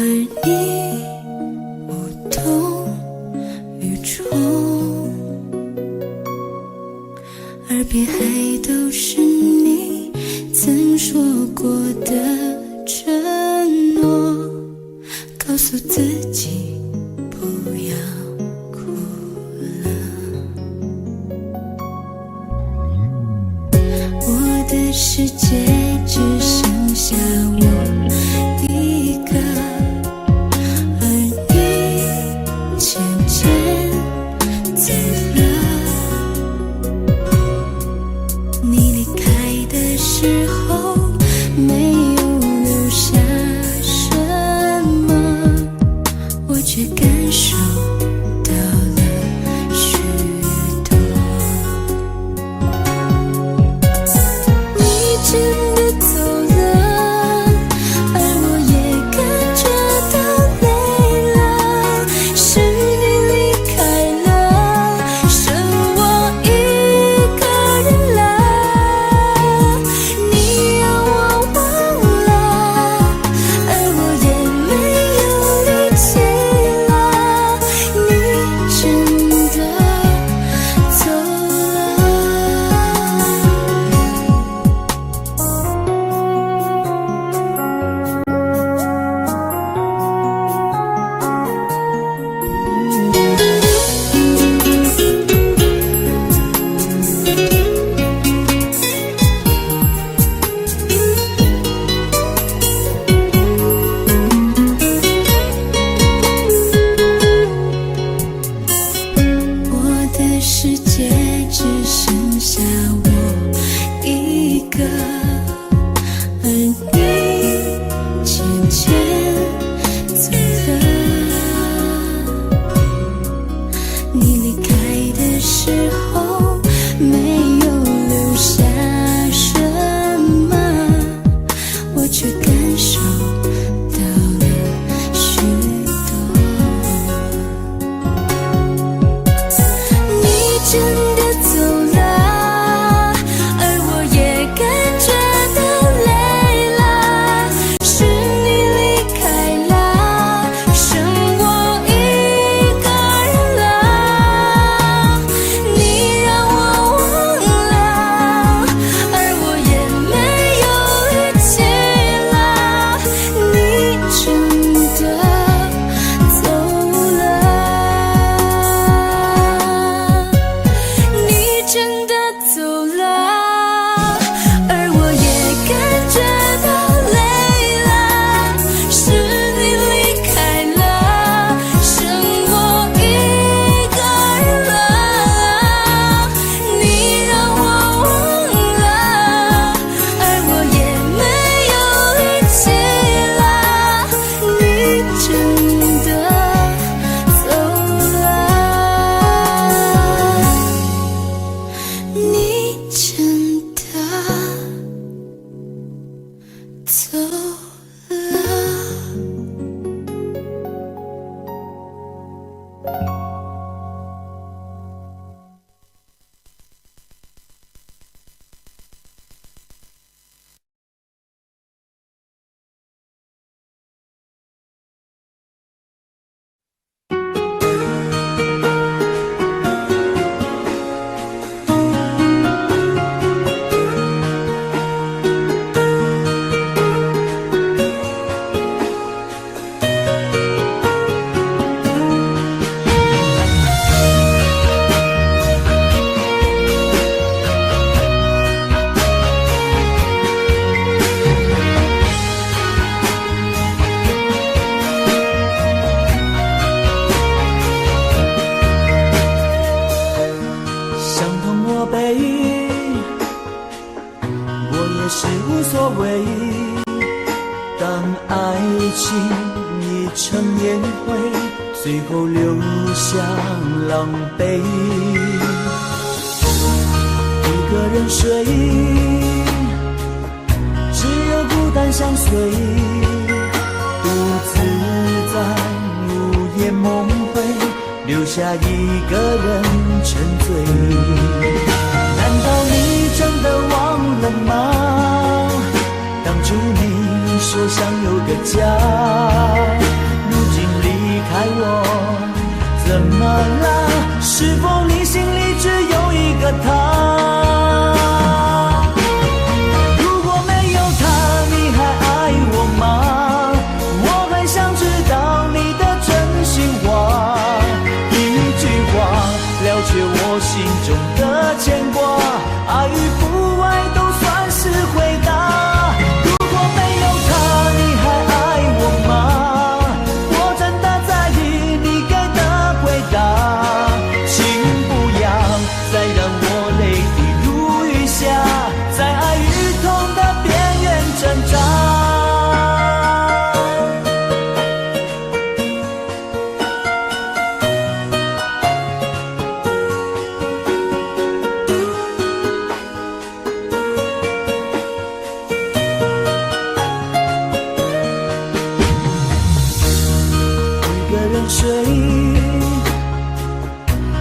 而你无动于衷，耳边还都是你曾说过的承诺，告诉自己不要哭了。我的世界只剩下我一个，而你渐渐走了。你离开的时候没有留下什么，我却感受到了许多。你真的走了，而我也感觉到累了，是你离开了，剩我一个人了。你让我忘了，而我也没有力气了，你真的走了。我的世界只剩下我一个，而你渐渐走了。你离开的时候没有留下什么，我却感受到了许多。你真的走了，而我也感觉到累了，是你离开了，剩我一个人了。你让我忘了，而我也没有力气了，你真的走了。你真的走了，而我也感觉到累了，是你离开了，剩我一个人了。你让我忘了，而我也没有力气了，你真的走了。你真的走了。伤痛我背，我也是无所谓。当爱情已成烟灰，最后留下狼狈。一个人睡，只有孤单相随，独自在午夜梦回，留下一个人沉醉。难道你真的忘了吗？当初你说想有个家，开我，怎么了？是否你心里只有一个他？如果没有他，你还爱我吗？我很想知道你的真心话，一句话了却我心中的牵挂，爱与不爱都算是回答。如果没有他，你还爱我吗？我真的在意你给的回答，请不要再让我泪滴如雨下，在爱与痛的边缘挣扎。睡，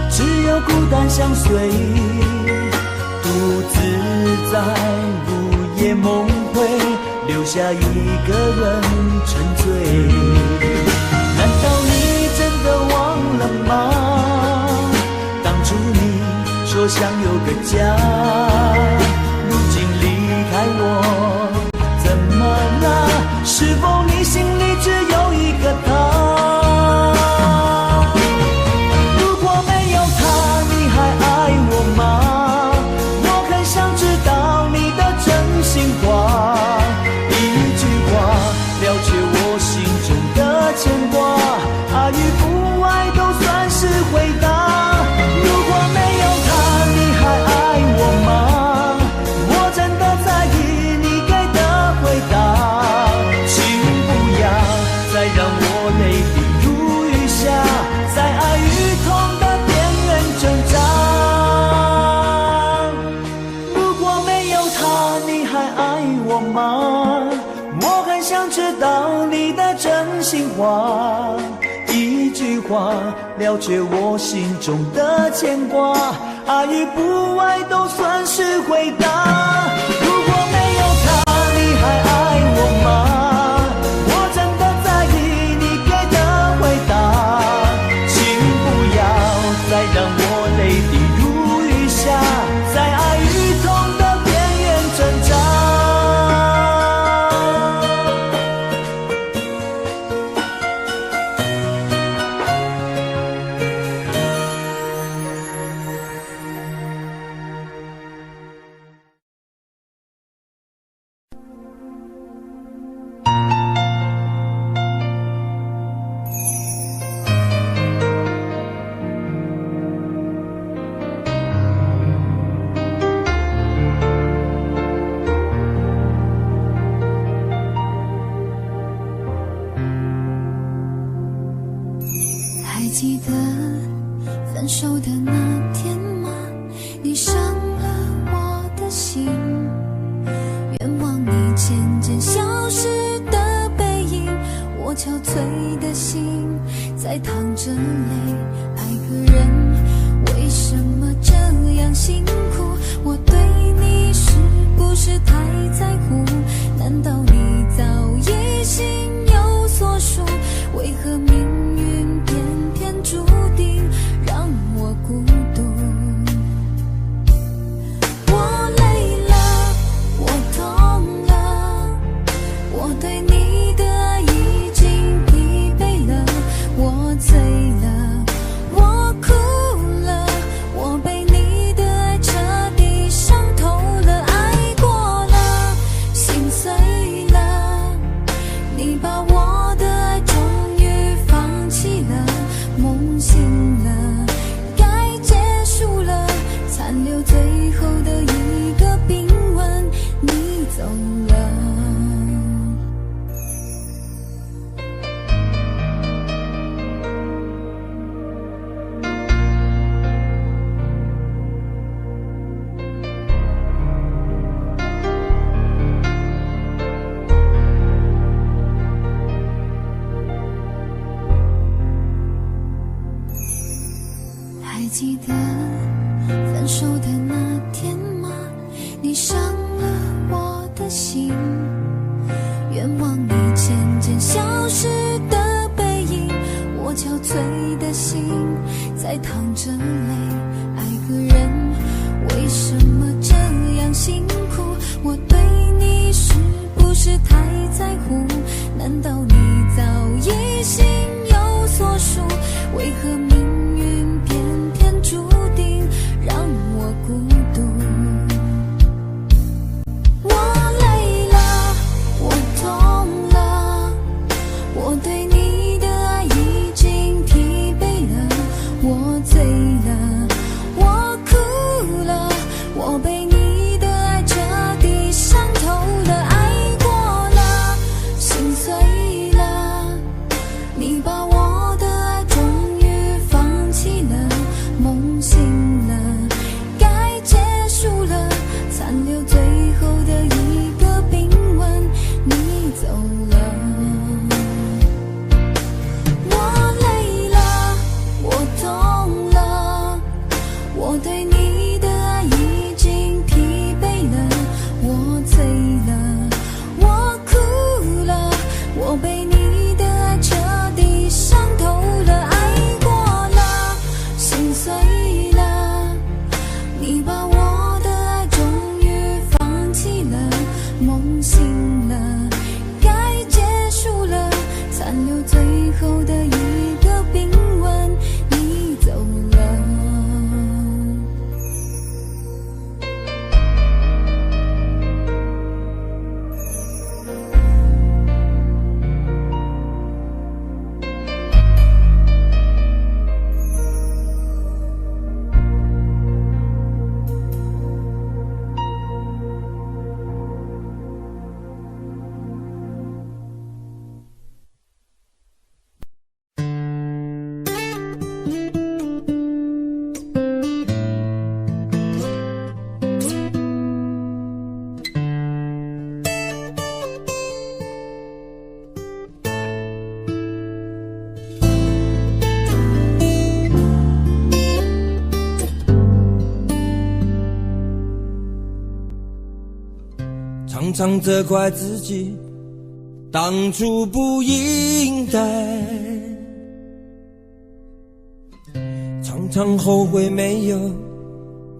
只有孤单相随，独自在午夜梦回，留下一个人沉醉。难道你真的忘了吗？当初你说想有个家，如今离开我，怎么了？是否你心里只有一个他？牵挂，爱与不爱都算是回答。如果没有他，你还爱我吗？我真的在意你给的回答，请不要再让我泪滴如雨下，在爱与痛的边缘挣扎。如果没有他，你还爱我吗？我很想知道你的真心话，一句话了却我心中的牵挂，爱与不爱都算是回答。如果没有他，你还爱我吗？我真的在意你给的回答，请不要再让我泪滴如雨下，在爱与痛的边缘挣扎。还记得分手的那天吗？你伤了我的心，愿望你渐渐消失的背影，我憔悴的心在淌着泪。爱个人为什么这样辛苦？我对你是不是太在乎？难道你早已心有所属？为何命运偏偏注定让我孤独？我累了，我痛了，我对你的爱已经疲惫了，我醉了，我哭了，我被你的爱彻底伤透了，爱过了，心碎了，你把我的爱终于放弃了，梦醒了，该结束了，残留最后的一个冰吻，你走了。还记得分手的那天吗？你伤了我的心，愿望你渐渐消失的背影，我憔内心有所属，为何命运偏偏注定让我孤独？我累了，我痛了，我对你的爱已经疲惫了，我醉了，我哭了，我被你的爱彻底伤透了，爱过了，心碎了，你把我的爱终于放弃了，梦醒了，该结束了，残留最后的一个冰吻，你走了。我累了，我痛了，我对你的爱已经疲惫了，我醉了，我哭了，我被你的爱彻底伤透了，爱过了，心碎了，你把我的爱终于放弃了，梦醒了，该结束了，残留最后的一个冰吻，你走了。常常责怪自己当初不应该，常常后悔没有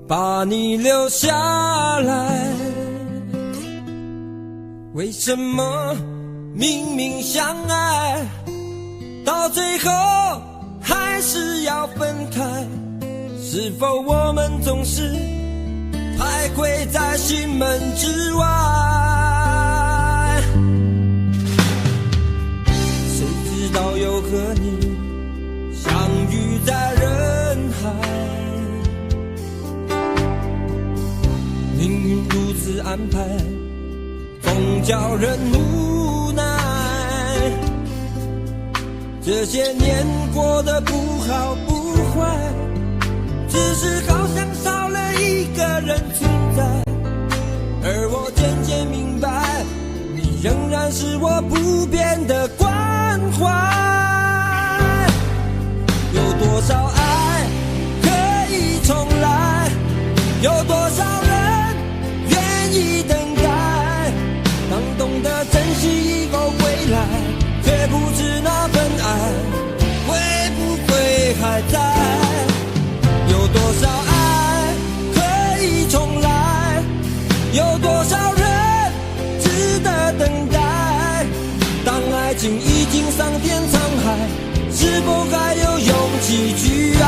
把你留下来。为什么明明相爱，到最后还是要分开？是否我们总是徘徊在心门之外？谁知道又和你相遇在人海，命运如此安排，总叫人无奈。这些年过得不好不坏，只是好像少了一个人存在，而我渐渐明白，你仍然是我不变的关怀。有多少爱可以重来，有多少人愿意等待，当懂得珍惜以后归来，却不知那份爱会不会还在。有多少爱可以重来，有多少人值得等待，当爱情已经桑田沧海，是否还有勇气去爱？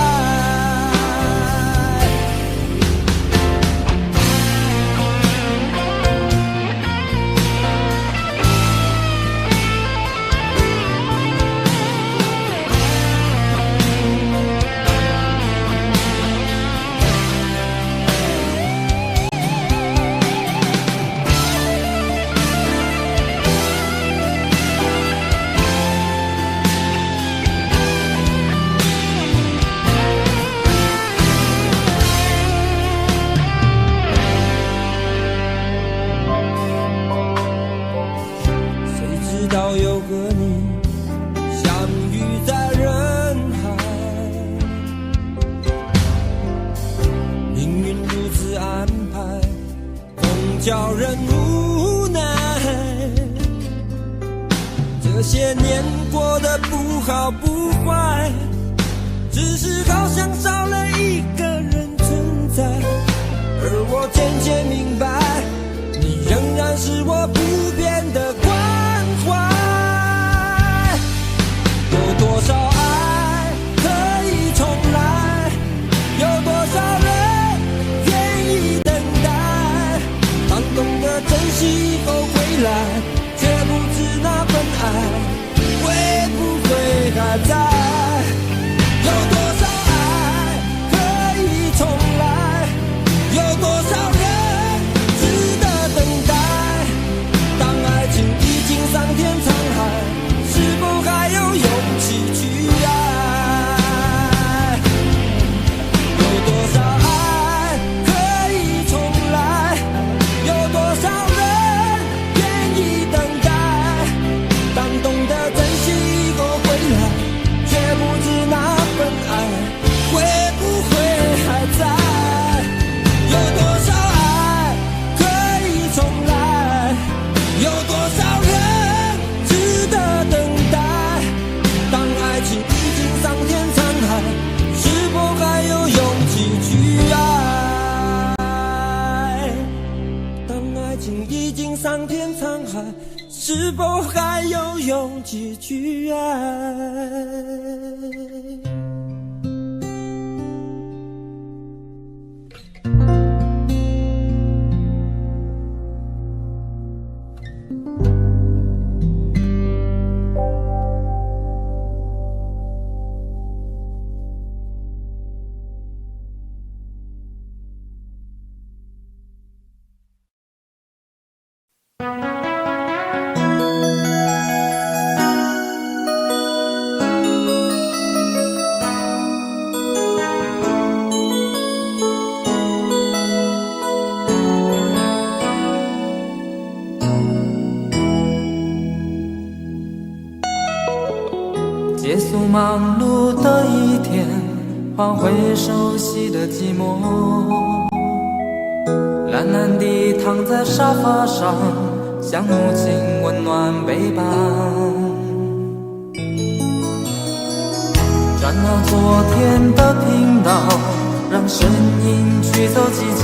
叫人无奈，这些年过得不好不坏，只是好像少了一个人存在，而我渐渐明白，你仍然是我不变的关怀。还在？有多少爱可以重来？有多少人值得等待？当爱情已经桑田沧海，是否还有勇气去爱？有多少爱可以重来？有多少人愿意等待？当懂得珍惜以后回来，却不知那份爱会不会还在？有多少爱可以重来？有多少人值得等待？当爱情已经桑田沧海，是否还有勇气去爱？当爱情已经桑田沧海，是否还有勇气去爱？结束忙碌的一天，换回熟悉的寂寞，懒懒地躺在沙发上，像母亲温暖背膀。转到昨天的频道，让声音驱走寂静，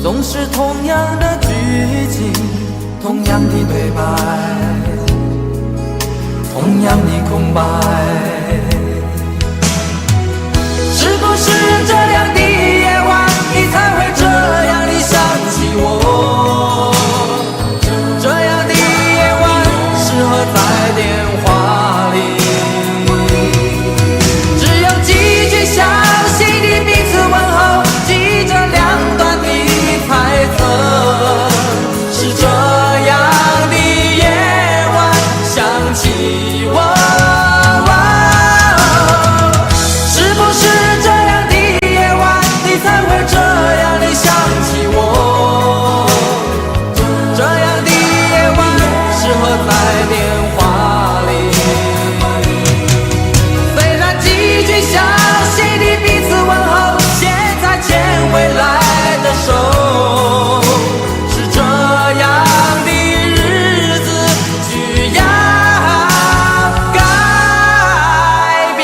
总是同样的剧情，同样的对白，同样的空白。是不是这样的夜晚，你才会这样地想起我？这样的夜晚适合在电话里，只有几句详细的彼此问候，记着两端的猜测。是这样的夜晚想起我，是不是这样的夜晚，你才会这样地想起我？这样的夜晚适合在电话里，虽然几句详细的彼此问候，现在牵未来的手，是这样的日子需要改变。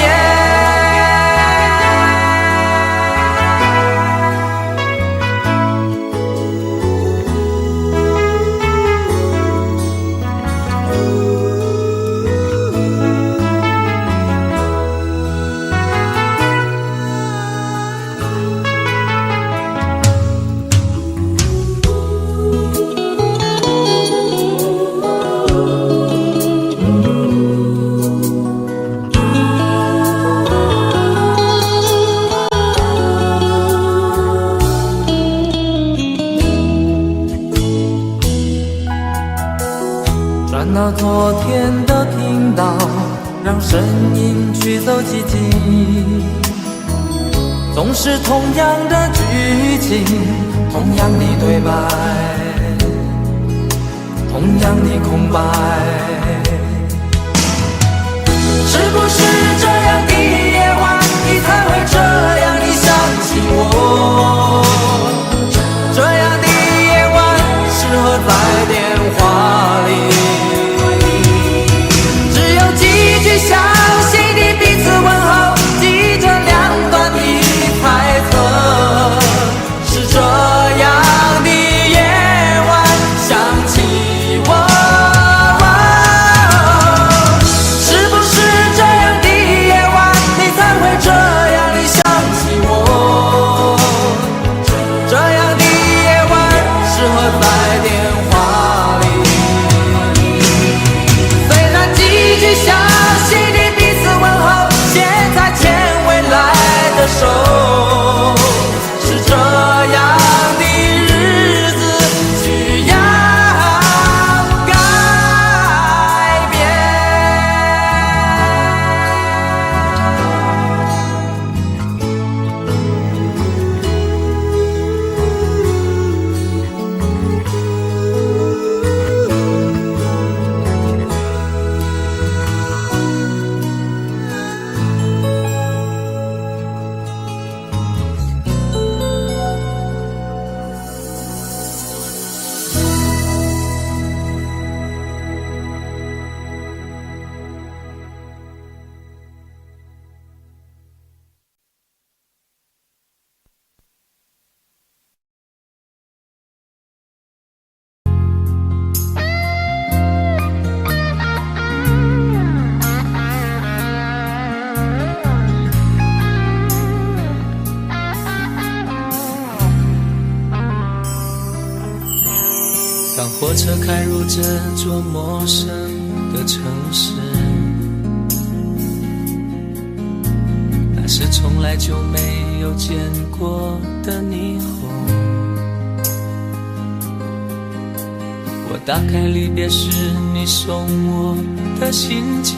转到昨天的频道，让声音驱走寂静，总是同样的剧情，同样的对白，同样的空白。是不是这样的夜晚，你才会这样地想起我？这样的夜晚适合在电话里，只有几句详细的彼此问候，记着两端的猜测。是这样的夜晚想起我，车开入这座陌生的城市，那是从来就没有见过的霓虹。我打开离别时你送我的信件，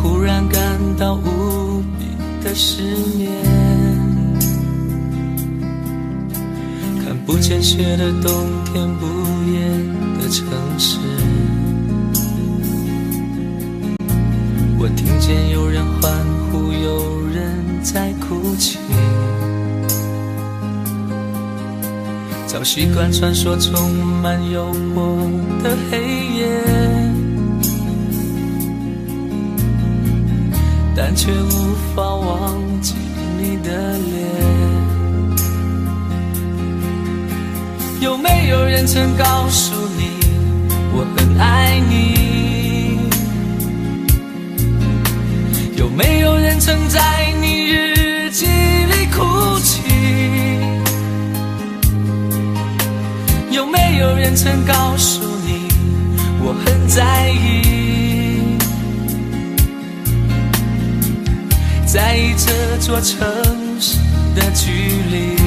忽然感到无比的失眠。看不见雪的冬天，不夜的城市，我听见有人欢呼，有人在哭泣。早习惯穿梭充满诱惑的黑夜，但却无法忘记你的脸。有没有人曾告诉你我很爱你？有没有人曾在你日记里哭泣？有没有人曾告诉你我很在意？在意这座城市的距离。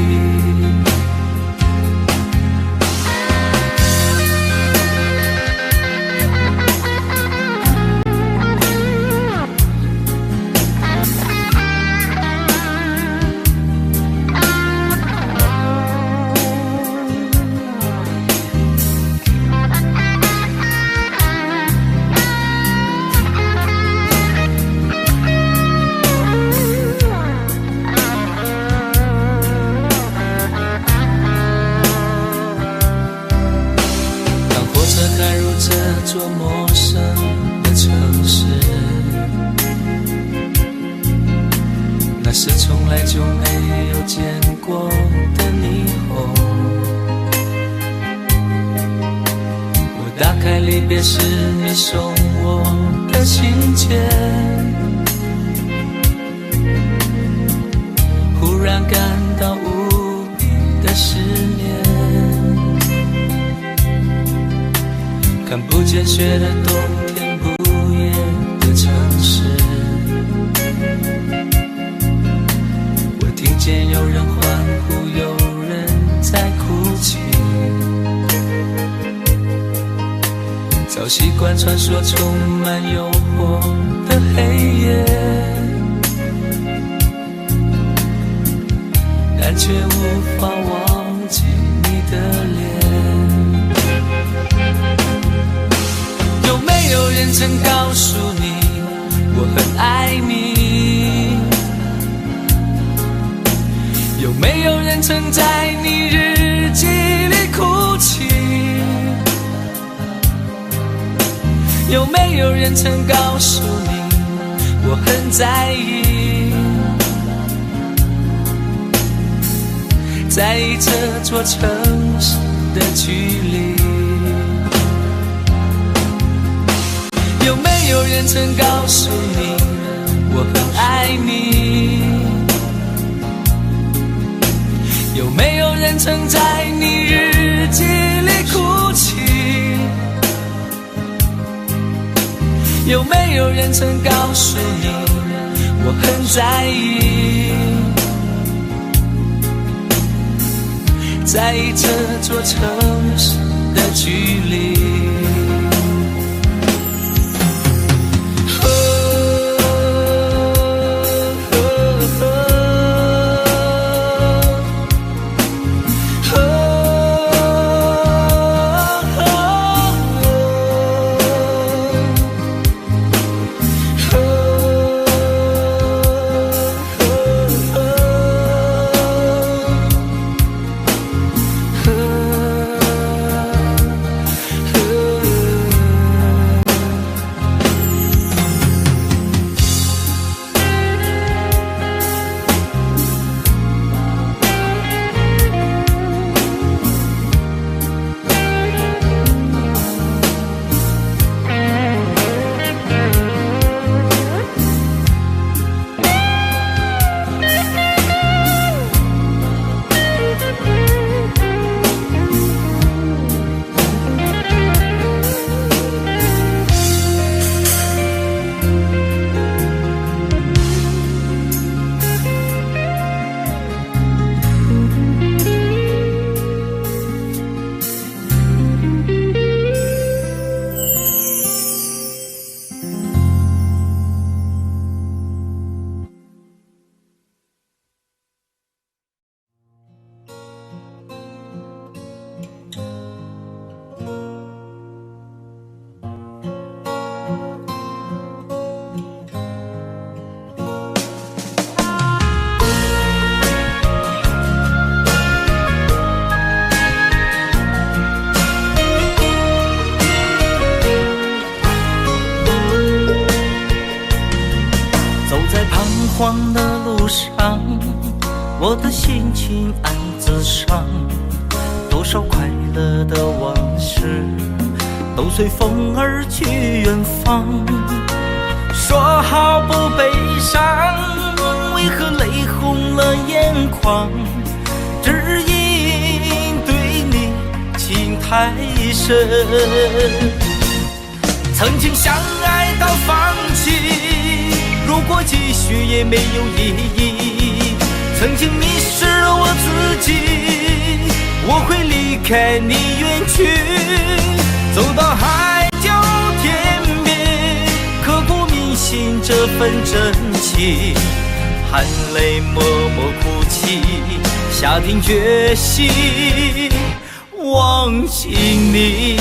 这座陌生的城市，那是从来就没有见过的霓虹。我打开离别时你送我的信件，忽然感到无比的失眠。看不见雪的冬天，不夜的城市，我听见有人欢呼，有人在哭泣。早习惯穿梭充满诱惑的黑夜，但却无法忘记你的脸。有没有人曾告诉你我很爱你？有没有人曾在你日记里哭泣？有没有人曾告诉你我很在意？在意这座城市的距离。有没有人曾告诉你我很爱你？有没有人曾在你日记里哭泣？有没有人曾告诉你我很在意？在意这座城市的距离。黄的路上，我的心情暗自伤，多少快乐的往事都随风而去远方。说好不悲伤，为何泪红了眼眶？只因对你情太深，曾经相爱到放弃，如果继续也没有意义。曾经迷失了我自己，我会离开你远去，走到海角天边，刻骨铭心这份真情，含泪默默哭泣，下定决心忘记你。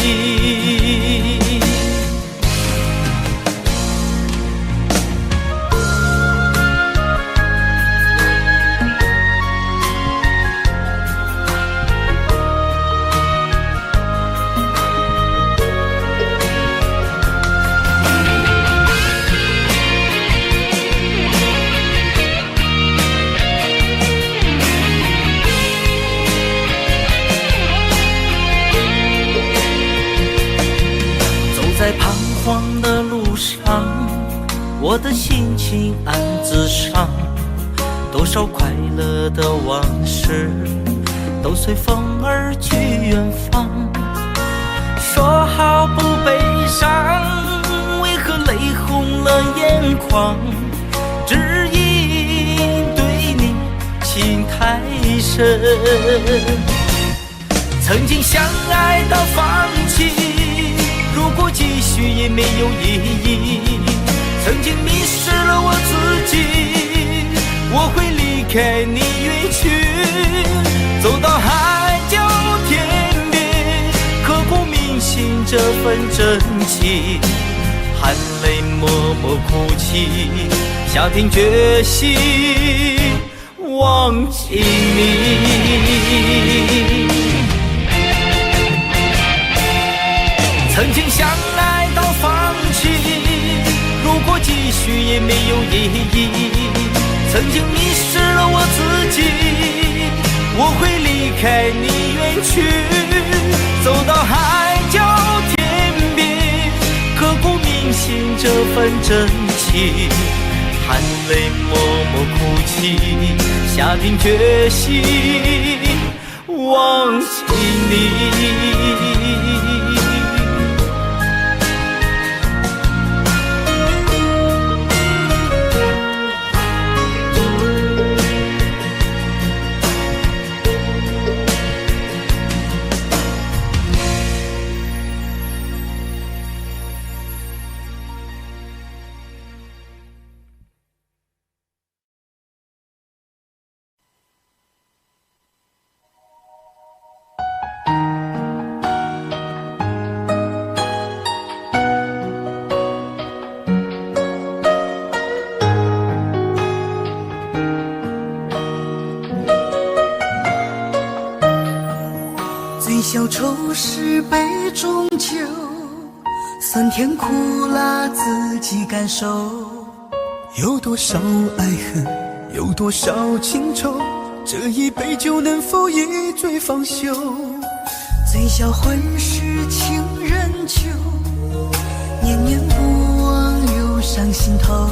在彷徨的路上，我的心情暗自伤，多少快乐的往事都随风而去远方。说好不悲伤，为何泪红了眼眶？只因对你情太深，曾经相爱到放弃，如果继续也没有意义。曾经迷失了我自己，我会离开你远去，走到海角天边，刻骨铭心这份真情，含泪默默哭泣，下定决心忘记你。曾经相爱到放弃，如果继续也没有意义。曾经迷失了我自己，我会离开你远去，走到海角天边，刻骨铭心这份真情，含泪默默哭泣，下定决心忘记你。醉消愁是杯中酒，酸甜苦辣自己感受。有多少爱恨，有多少情愁，这一杯酒能否一醉方休？醉消魂是情人酒，念念不忘忧伤心头。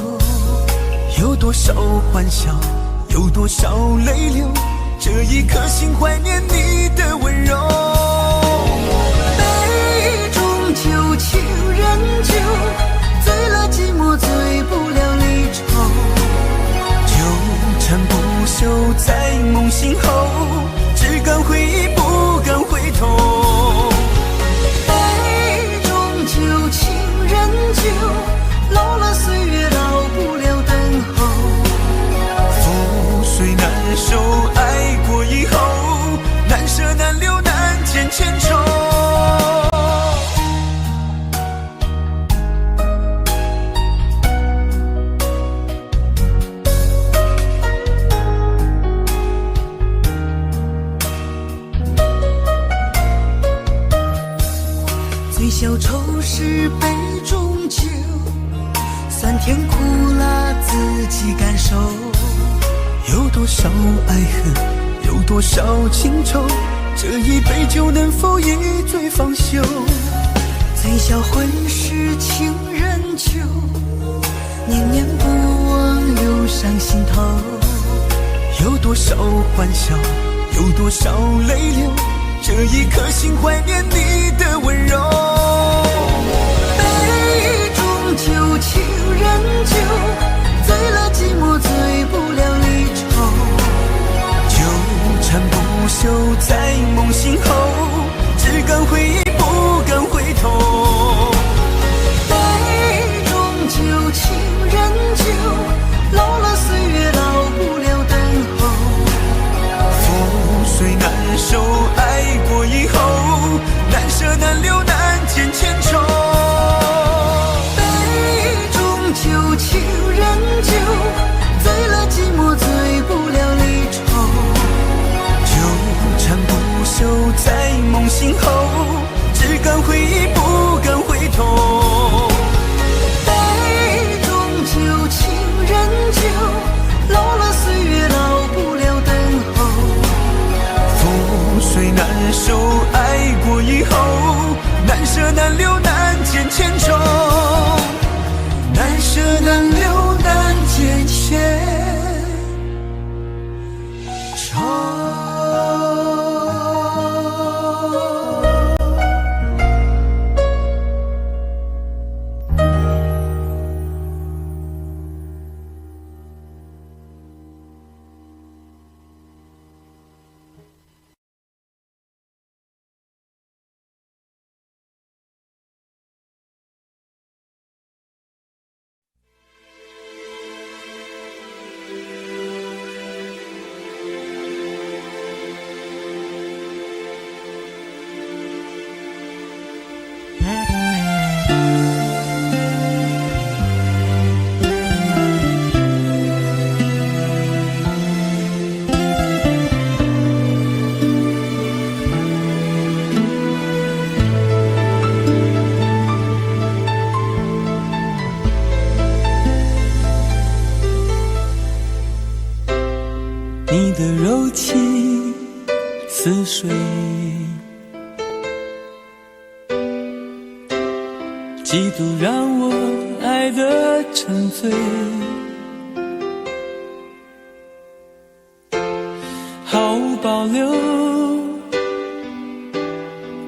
有多少欢笑，有多少泪流，这一颗心怀念你的温柔。杯中酒，情人酒，醉了寂寞，醉不了离愁。纠缠不休在梦醒后，只敢回忆不敢回头。杯中酒，情人酒，老了岁月老不了等候。覆水难收，爱过以后，难舍难留难见千愁。醉消愁是杯中酒，酸甜苦辣自己感受，有多少爱恨，有多少情愁，这一杯酒能否一醉方休？醉销魂是情人酒，念念不忘忧伤心头。有多少欢笑，有多少泪流，这一颗心怀念你的温柔。杯中酒，情人酒，醉了寂寞，醉不了离愁。纠缠不休在梦醒后，只敢回忆不敢回头。杯中酒，情人酒，老了岁月老不了等候。覆水难收，爱过以后，难舍难留难见千愁。杯中酒，情人酒，醉了寂寞，醉不了离愁。纠缠不休在梦醒后，只敢回忆不敢回头。杯中酒，情人酒，老了岁月老不了等候。覆水难收，爱过以后，难舍难留难见千愁。难舍难留难见千愁。你的柔情似水，几度让我爱得沉醉，毫无保留，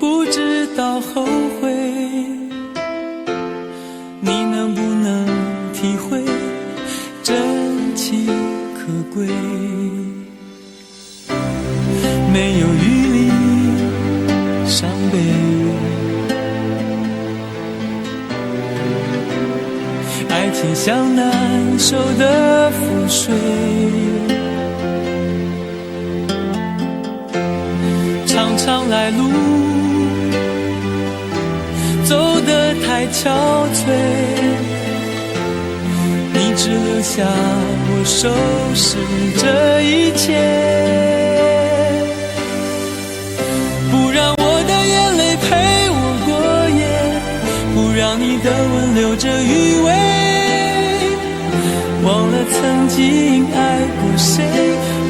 不知道后悔。你能不能体会真情可贵？没有余力伤悲，爱情像难收的覆水，长长来路走得太憔悴，你只留下我收拾这一切。不让我的眼泪陪我过夜，不让你的吻留着余味，忘了曾经爱过谁，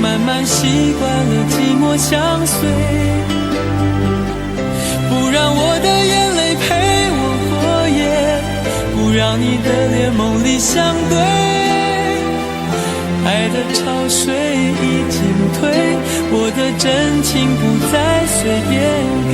慢慢习惯了寂寞相随。不让我的眼泪陪我过夜，不让你的脸梦里相对，爱的潮水已经退，我的真情不再随便给。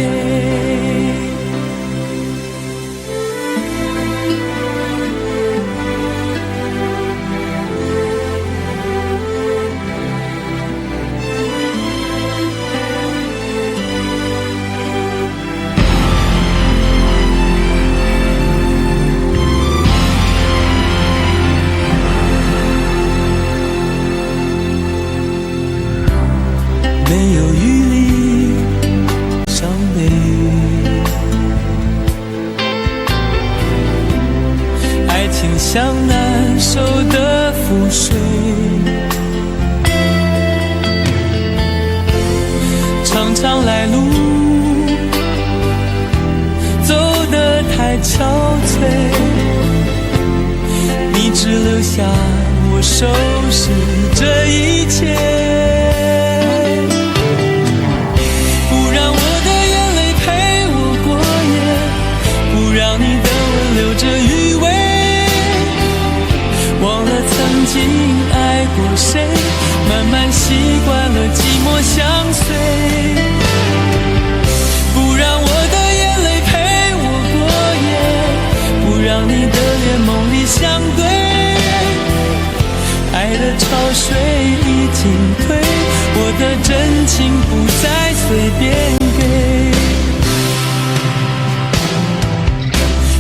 没有余力伤悲，爱情像难收的覆水，长长来路走得太憔悴，你下我收拾这一切，不让我的眼泪陪我过夜，不让你的吻留着余味，忘了曾经爱过谁，慢慢习惯了寂寞相随，不让我的眼泪陪我过夜，不让你的脸梦里相对，爱的潮水已经退，我的真情不再随便给，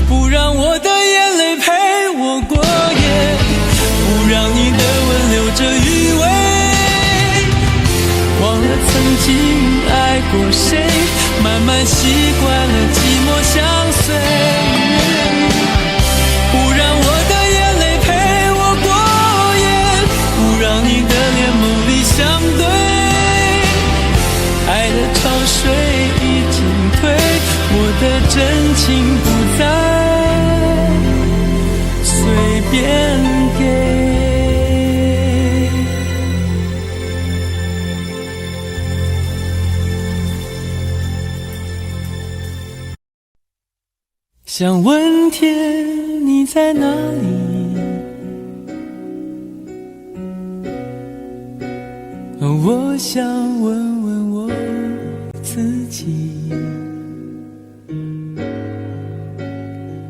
不让我的眼泪陪我过夜，不让你的吻留着余味，忘了曾经爱过谁，慢慢习惯了寂寞相随，不让我的眼泪陪我过夜，不让你的脸梦里相对，爱的潮水已经退，我的真情不再随便给。想问天你在哪里，我想问问我自己，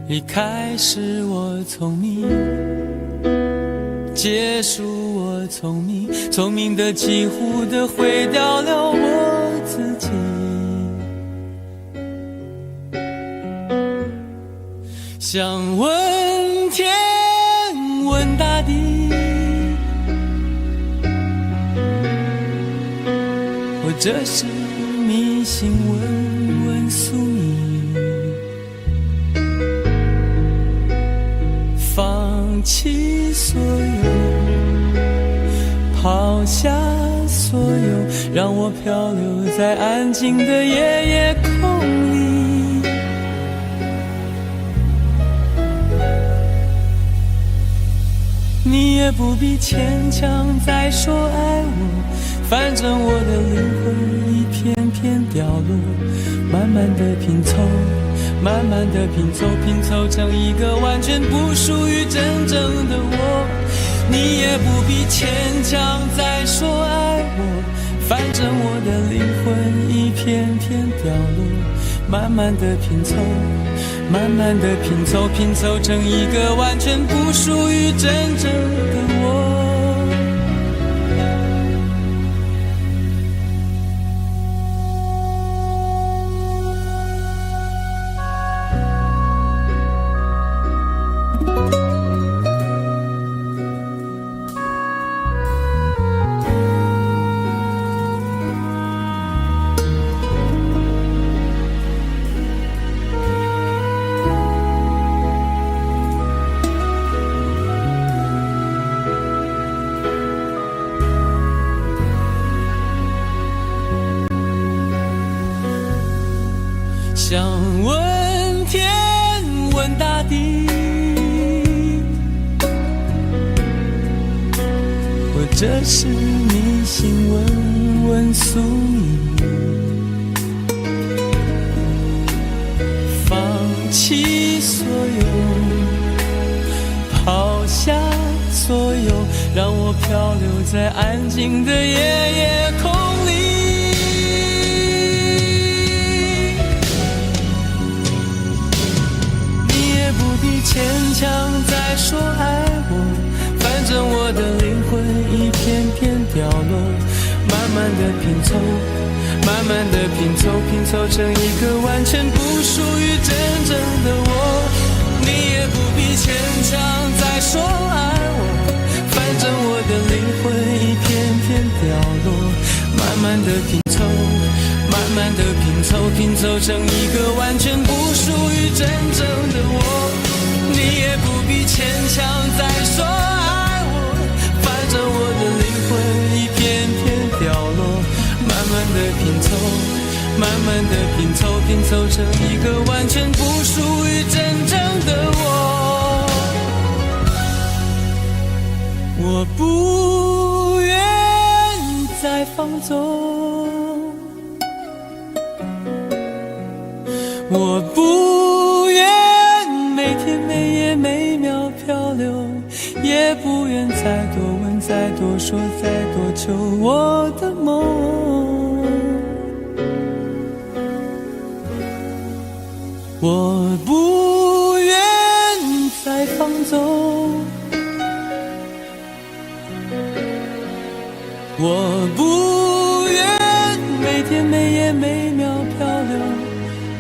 一开始我聪明，结束我聪明，聪明的几乎的毁掉了我自己，想问天问大地，或者是迷信问问宿命，放弃所有，抛下所有，让我漂流在安静的夜夜空里，你也不必牵强再说爱我，反正我的灵魂一片片掉落，慢慢的拼凑，慢慢的拼凑，拼凑成一个完全不属于真正的我，你也不必牵强再说爱我，反正我的灵魂一片片掉落，慢慢的拼凑，慢慢的拼凑，拼凑成一个完全不属于真正的我。想问天问大地，或者是迷信问问宿命，放弃所有，抛下所有，让我漂流在安静的夜夜空里，牵强再说爱我，反正我的灵魂一片片掉落，慢慢的拼凑，慢慢的拼凑，拼凑成一个完全不属于真正的我，你也不必牵强再说爱我，反正我的灵魂一片片掉落，慢慢的拼凑，慢慢的拼凑，拼凑成一个完全不属于真正的我，你也不必牵强再说爱我，反正我的灵魂一片片掉落，慢慢的拼凑，慢慢的拼凑，拼凑成一个完全不属于真正的我。不愿每天每夜每秒漂流，也不愿再多问再多说再多求我的梦。我不愿再放纵，我不愿每天每夜每秒漂流，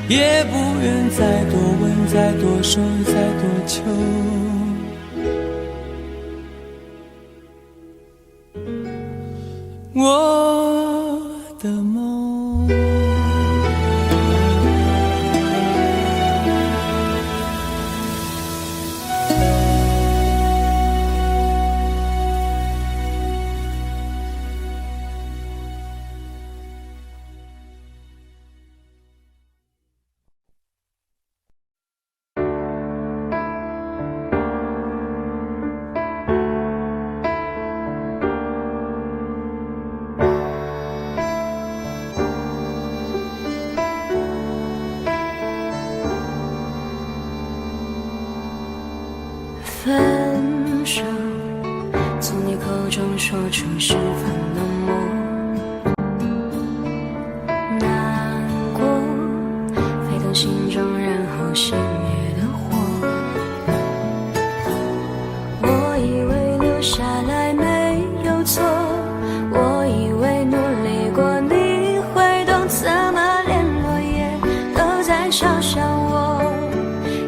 也不愿再多问再多说再多求。我的梦。分手，从你口中说出十分冷漠，难过，沸腾心中然后熄灭的火。我以为留下来没有错，我以为努力过你会懂，怎么连落叶都在嘲笑我，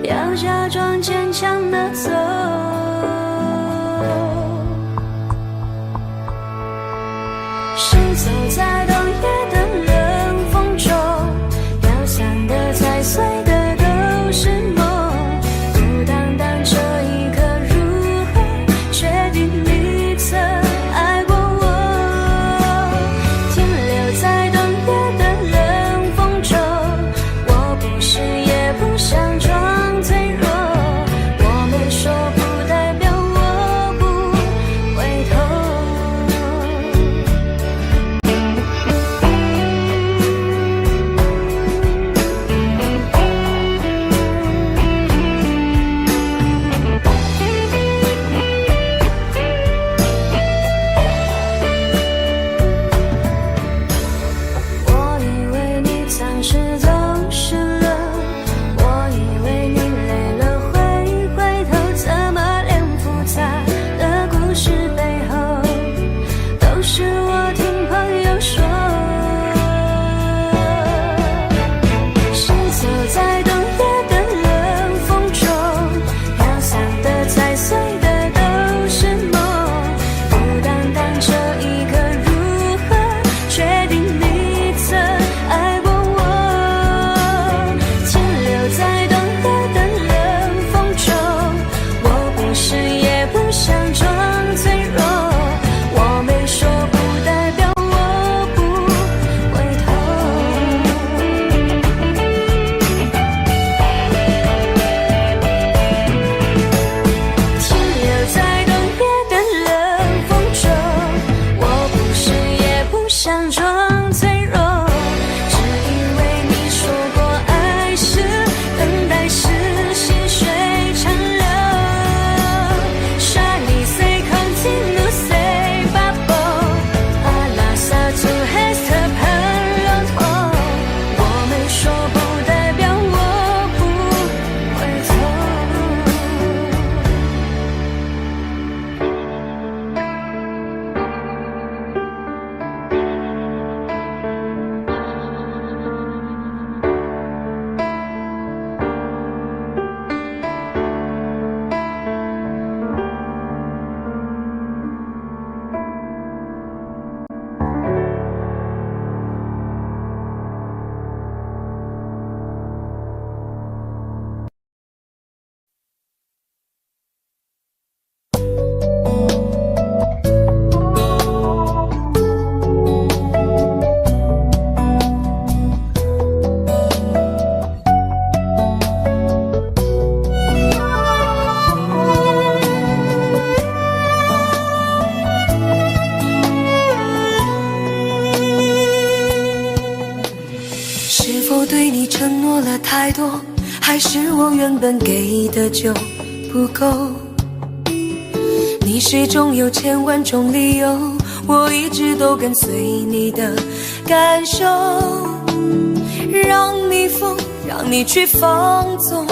要假装坚强的走。谁走在冬夜的冷风中，飘散的踩碎的都是梦，孤单单这一刻如何确定你曾爱过我，停留在冬夜的冷风中，我不是也不想装脆弱，还是我原本给的就不够？你始终有千万种理由，我一直都跟随你的感受，让你疯，让你去放纵，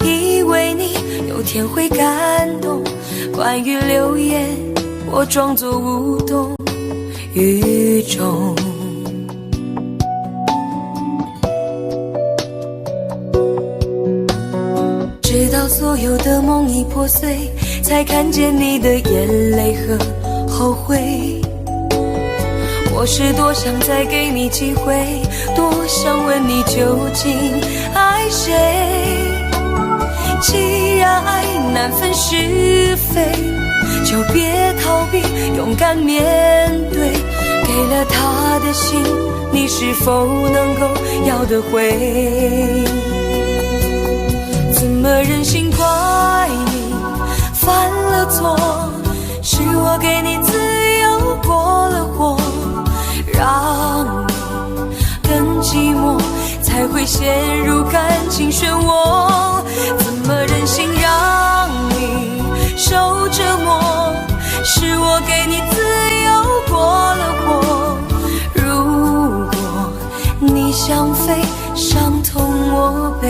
以为你有天会感动。关于流言，我装作无动于衷。直到所有的梦已破碎，才看见你的眼泪和后悔。我是多想再给你机会，多想问你究竟爱谁。既然爱难分是非，就别逃避，勇敢面对。给了他的心，你是否能够要得回？怎么忍心怪你犯了错？是我给你自由过了火，让你更寂寞，才会陷入感情漩涡。怎么忍心让你受折磨？是我给你自由过了火。如果你想飞，伤痛我背。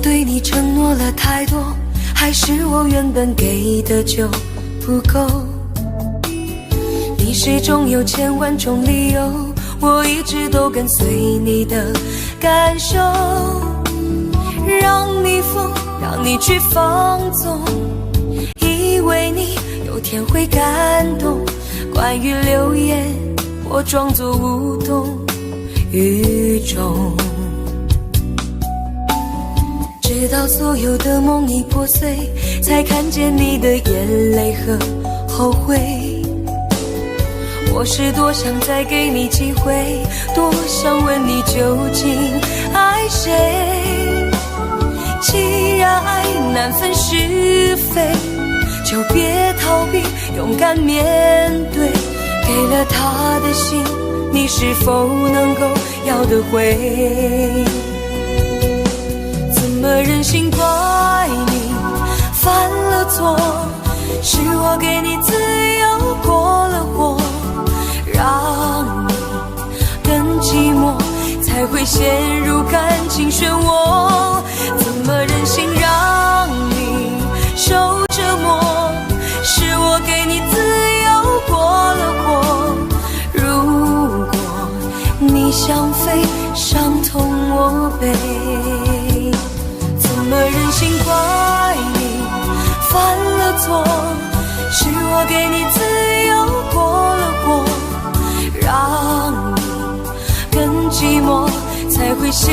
对你承诺了太多，还是我原本给的就不够？你始终有千万种理由，我一直都跟随你的感受，让你疯，让你去放纵，以为你有天会感动。关于流言，我装作无动于衷。直到所有的梦已破碎，才看见你的眼泪和后悔。我是多想再给你机会，多想问你究竟爱谁。既然爱难分是非，就别逃避，勇敢面对。给了他的心，你是否能够要得回？怎么忍心怪你犯了错？是我给你自由过了火，让你更寂寞，才会陷入感情漩涡。怎么忍心让你受折磨？是我给你自由过了火。如果你想飞，伤痛我背。怎么忍心怪你犯了错？是我给你自由过了火，让你更寂寞，才会陷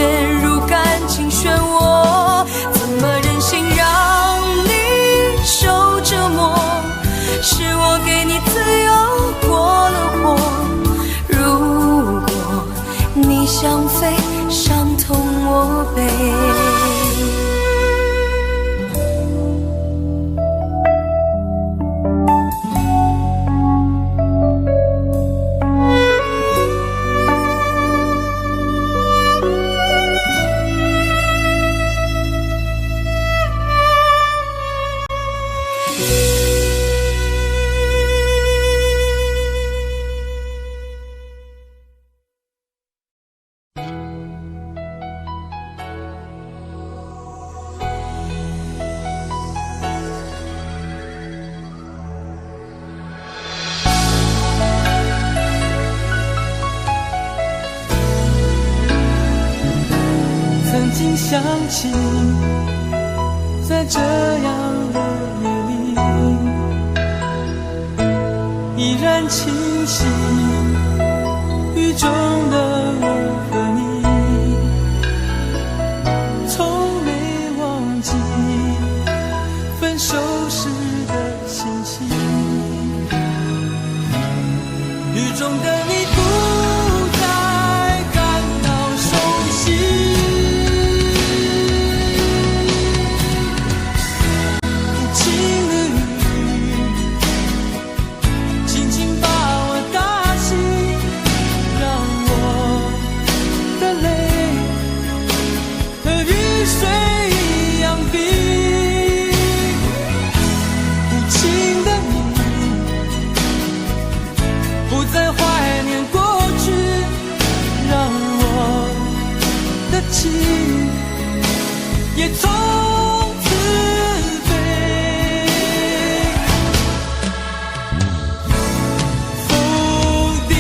入感情漩涡。怎么忍心让你受折磨？是我给你自由过了火。如果你想飞，伤痛我背。曾经想起，在这样的夜里，依然清晰，雨中的我和你。的情也从此飞。否定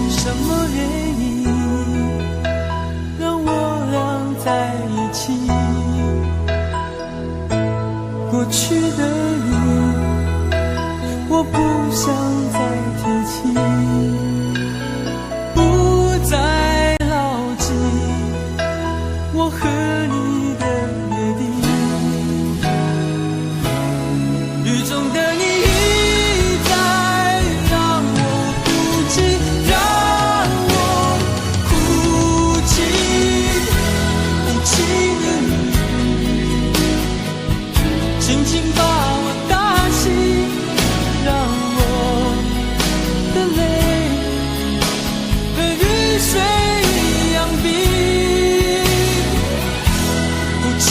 什么原因让我俩在一起？过去的你，我不想再提起，不再牢记我和你的约定。雨中的你一再让我哭泣，让我哭泣，无情的你轻轻把我打醒，让我的泪和雨水一样冰。无情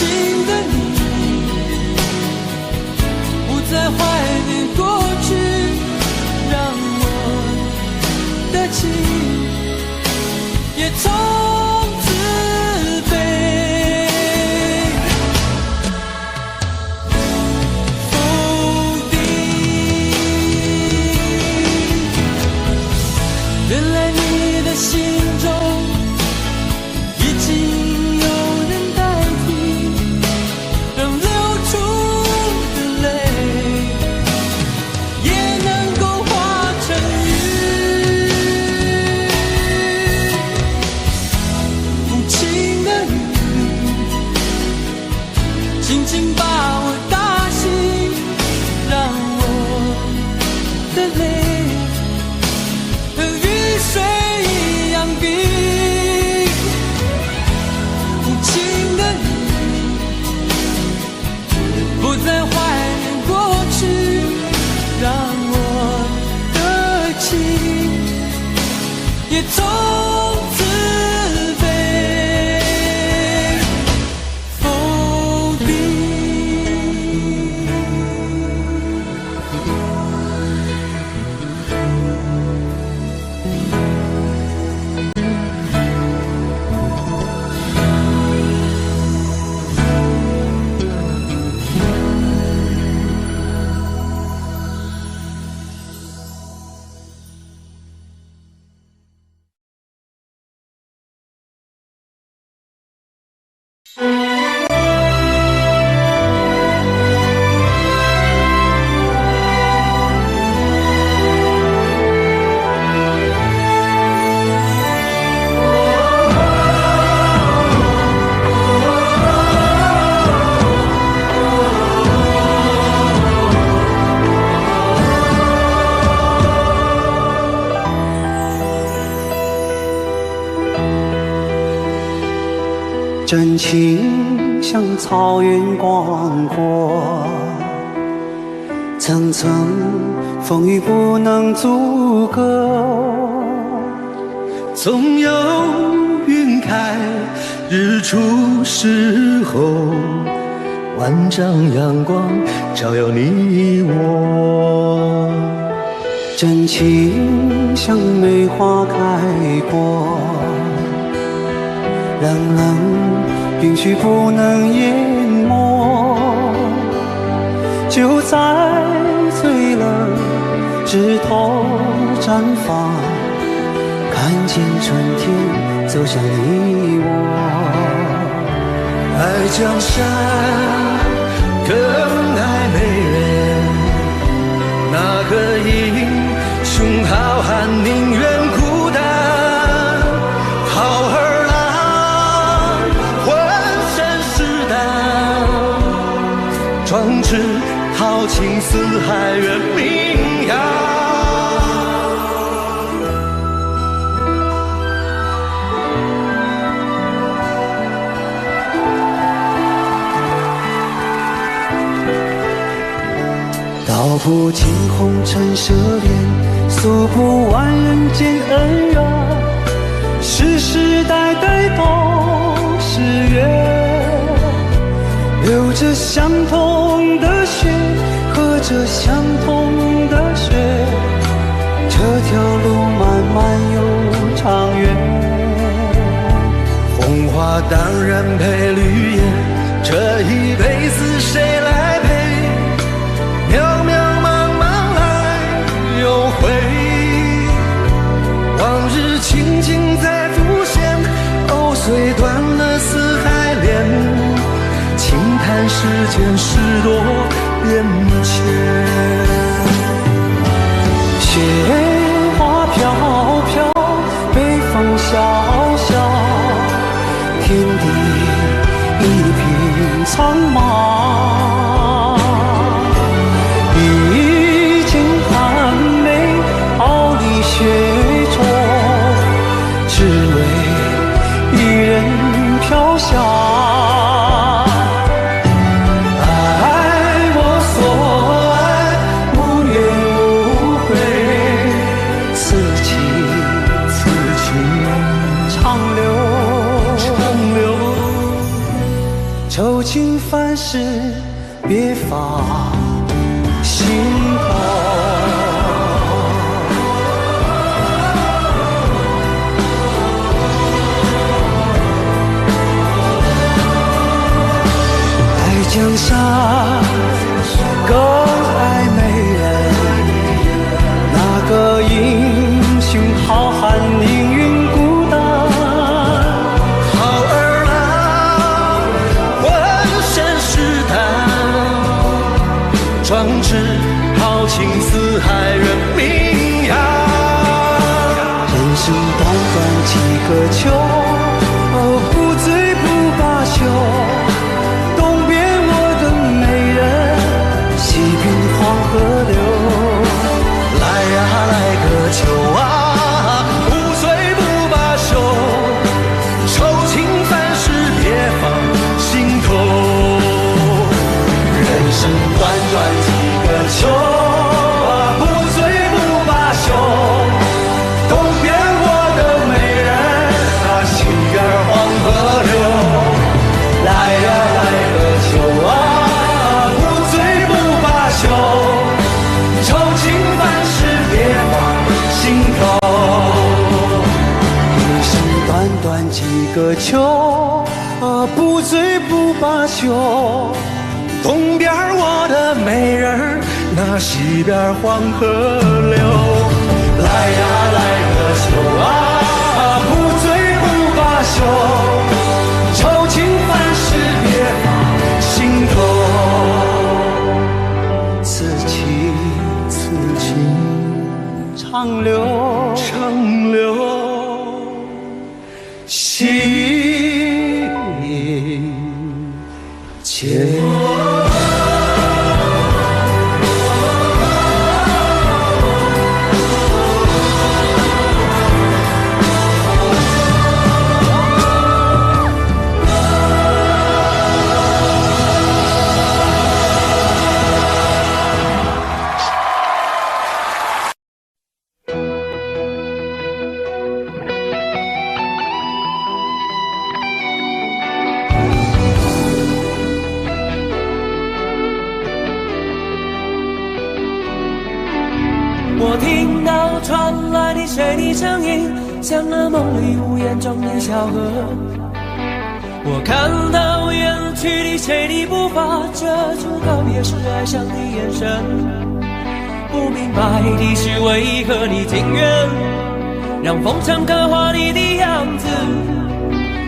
的你不再怀念过去，让我的情也从此飞。否定，原来你的心中已经有人代替，让流出的泪也能够化成雨。无情的你轻轻把我打醒，让我的泪和雨水一样冰。无情的你不再怀念过去，让我的情也从此飞。否定。真情像草原广阔，层层风雨不能阻隔。总有云开日出时候，万丈阳光照耀你我。真情像梅花开过，冷冷允许不能淹没，就在最冷枝头绽放，看见春天走向你我。爱江山更爱美人，那个英雄好汉宁愿孤单，好儿郎浑身是胆，壮志豪情四海远名扬。道不尽红尘奢恋，诉不完人间恩怨，世世代代都是缘，流着相同的血，喝着相同的血，这条路漫漫又长远，红花当然配绿叶，这一辈子谁来陪？渺渺茫茫来又回，往日情景再浮现，藕虽断了丝还连，轻叹世间事多变迁。雪花飘飘，北风萧萧，天地一片苍茫。一襟寒梅傲立雪中，只为一人飘香。愁情烦事别放心头，爱江山更爱美人，那个英雄好汉宁愿孤单。壮志豪情四海人名扬，人生短短几个秋，不醉不罢休。东边我的美人，西边黄河流。来呀来个秋啊，不醉不罢休，愁情烦事别放心头。人生短短几个秋，不醉不罢休。东边我的美人，西边黄河流。来呀来个秋啊，不醉不罢休，愁情烦事别放心头。人生短短几个秋，不醉不罢休。东边我的美人，那西边黄河流。来呀来个秋啊，不醉不罢休，愁情烦事别放心头。此情此情长留长留心间。我听到传来的水的声音，像那梦里无言中的小河。我看到远去的谁的步伐，遮住告别时哀伤的眼神。不明白的是，为何你情愿让风尘刻画你的样子，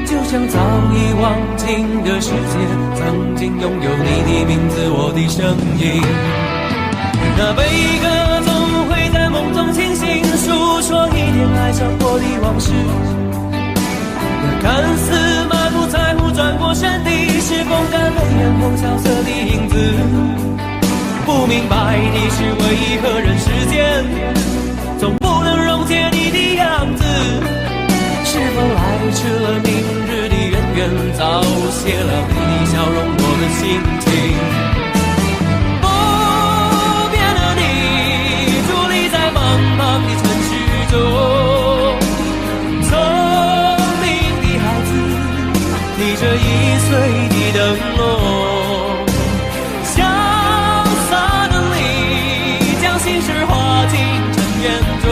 就像早已忘情的世界，曾经拥有你的名字，我的声音。那悲歌总会在梦中清醒，诉说一点爱上过的往事。那看似满不在乎转过身的，是风干泪眼后萧瑟的影子。不明白的是，为何人世间总不能溶解你的样子？是否来迟了明日的渊源，早谢了你的笑容，我的心情。中，聪明的孩子，提着1岁的灯笼，潇洒的你，将心事化进尘缘中。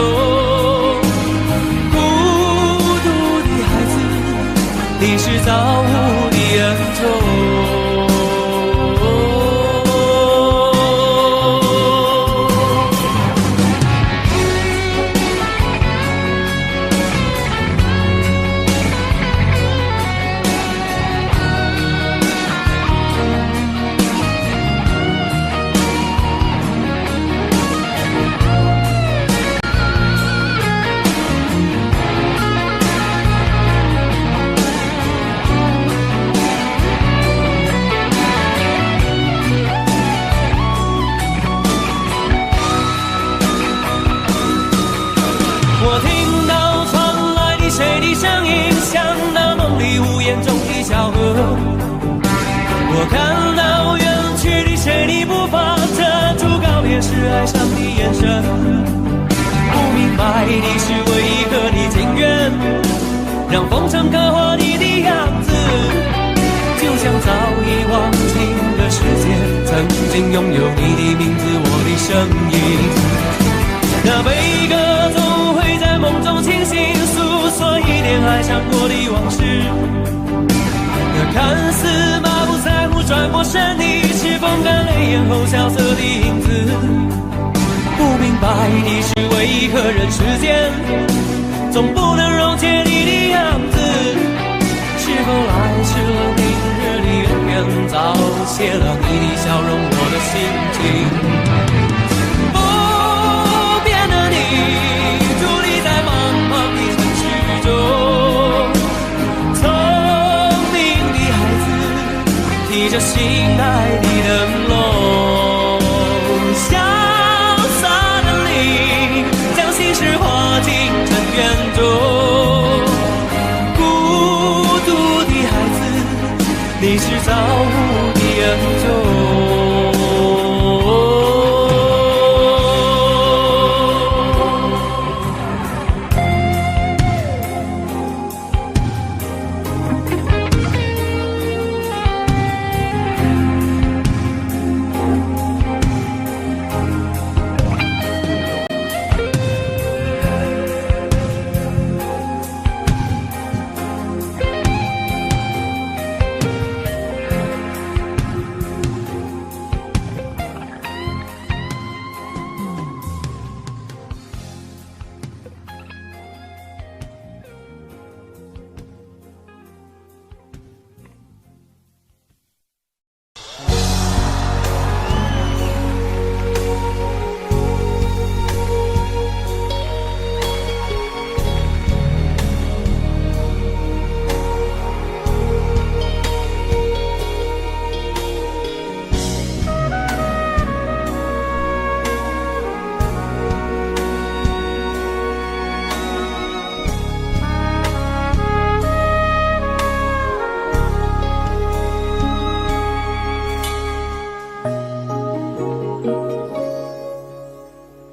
我看到远去的谁的步伐，遮住告别时哀伤的眼神。不明白的是为何你情愿让风尘刻画你的样子，就像早已忘情的世界，曾经拥有你的名字，我的声音。那悲歌总会在梦中清醒，诉说一点爱上过的往事。那看似满不在乎转过身的，是风干泪眼后萧瑟的影子。不明白的是为何人世间总不能溶解你的样子，是否来迟了明日的渊源，早谢了你的笑容，我的心情。不变的你，伫立在茫茫的城市中，聪明的孩子提着心爱的灯笼，潇洒的你将心事化进尘缘中，孤独的孩子，你是造物的恩宠。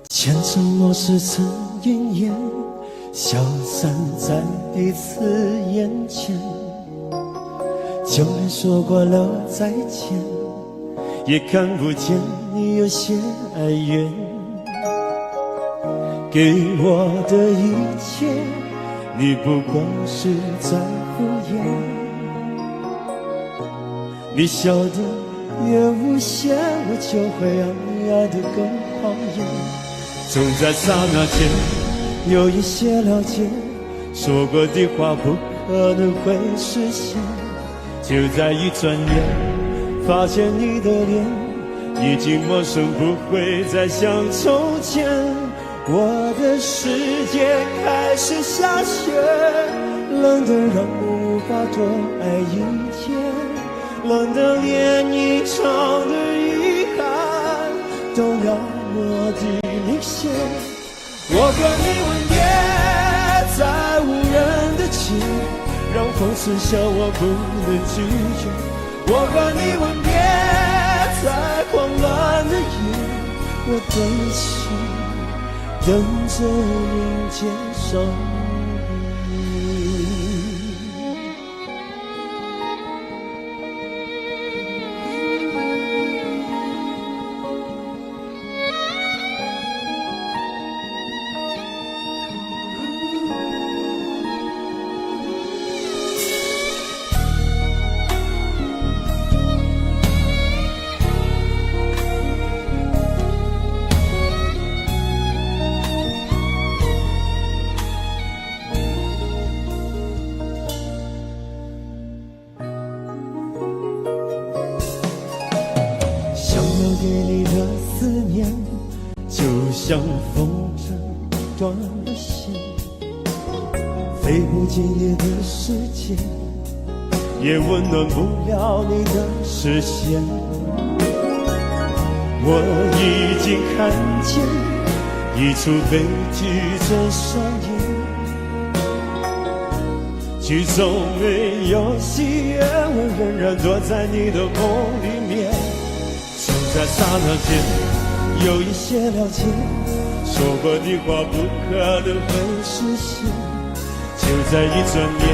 前尘莫是曾云烟，消散在彼此眼前。就连说过了再见，也看不见你有些哀怨。给我的一切，你不过是在敷衍。你笑得越无邪，我就会爱得更狂野。总在刹那间有一些了解，说过的话不可能会实现。就在一转眼，发现你的脸已经陌生，不会再像从前。我的世界开始下雪，冷得让我无法多爱一天，冷得连一场的遗憾都要我的明显。我和你吻别在无人的街，让风痴笑我不能拒绝。我和你吻别在慌乱的夜，我对起等着迎接上你。给你的思念，就像风筝断了线，飞不进你的世界，也温暖不了你的视线。我已经看见一出悲剧正上演，曲终没有喜悦，我仍然躲在你的梦里面。就在刹那间，有一些了解，说过的话不可能会实现。就在一转眼，